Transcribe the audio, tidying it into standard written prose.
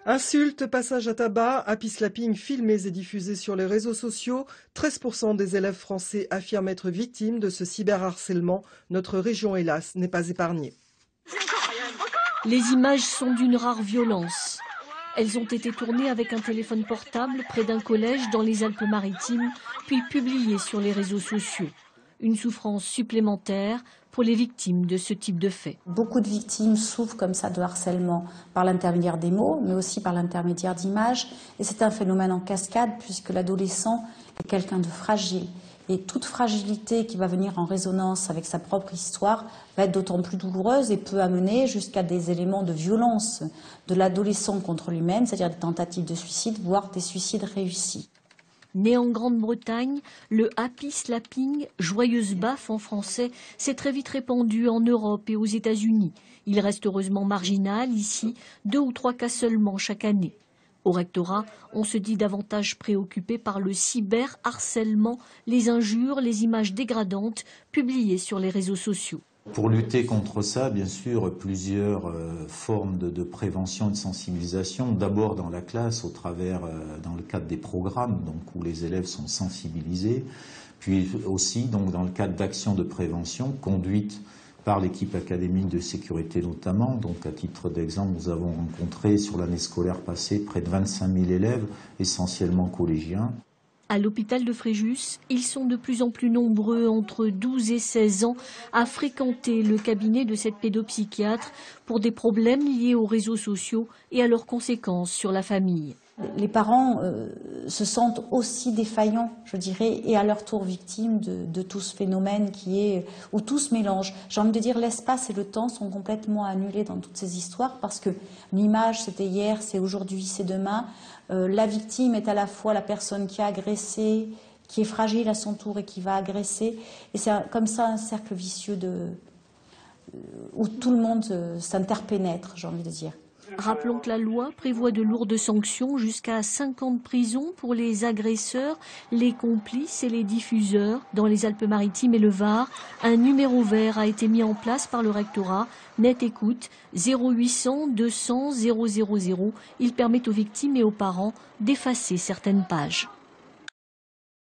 Insultes, passages à tabac, happy slapping filmés et diffusés sur les réseaux sociaux, 13% des élèves français affirment être victimes de ce cyberharcèlement. Notre région, hélas, n'est pas épargnée. Les images sont d'une rare violence. Elles ont été tournées avec un téléphone portable près d'un collège dans les Alpes-Maritimes, puis publiées sur les réseaux sociaux. Une souffrance supplémentaire pour les victimes de ce type de fait. Beaucoup de victimes souffrent comme ça de harcèlement par l'intermédiaire des mots, mais aussi par l'intermédiaire d'images. Et c'est un phénomène en cascade puisque l'adolescent est quelqu'un de fragile. Et toute fragilité qui va venir en résonance avec sa propre histoire va être d'autant plus douloureuse et peut amener jusqu'à des éléments de violence de l'adolescent contre lui-même, c'est-à-dire des tentatives de suicide, voire des suicides réussis. Né en Grande-Bretagne, le happy slapping, joyeuse baffe en français, s'est très vite répandu en Europe et aux États-Unis. Il reste heureusement marginal ici, 2 ou 3 cas seulement chaque année. Au rectorat, on se dit davantage préoccupé par le cyberharcèlement, les injures, les images dégradantes publiées sur les réseaux sociaux. Pour lutter contre ça, bien sûr, plusieurs formes de prévention et de sensibilisation. D'abord dans la classe, au travers, dans le cadre des programmes, donc où les élèves sont sensibilisés. Puis aussi donc dans le cadre d'actions de prévention conduites par l'équipe académique de sécurité notamment. Donc à titre d'exemple, nous avons rencontré sur l'année scolaire passée près de 25 000 élèves, essentiellement collégiens. À l'hôpital de Fréjus, ils sont de plus en plus nombreux, entre 12 et 16 ans, à fréquenter le cabinet de cette pédopsychiatre pour des problèmes liés aux réseaux sociaux et à leurs conséquences sur la famille. Les parents se sentent aussi défaillants, je dirais, et à leur tour victimes de tout ce phénomène où tout se mélange. J'ai envie de dire l'espace et le temps sont complètement annulés dans toutes ces histoires parce que l'image c'était hier, c'est aujourd'hui, c'est demain. La victime est à la fois la personne qui a agressé, qui est fragile à son tour et qui va agresser. Et c'est comme ça un cercle vicieux où tout le monde s'interpénètre, j'ai envie de dire. Rappelons que la loi prévoit de lourdes sanctions, jusqu'à 5 ans de prison pour les agresseurs, les complices et les diffuseurs. Dans les Alpes-Maritimes et le Var, un numéro vert a été mis en place par le rectorat. Net Écoute, 0800 200 000. Il permet aux victimes et aux parents d'effacer certaines pages.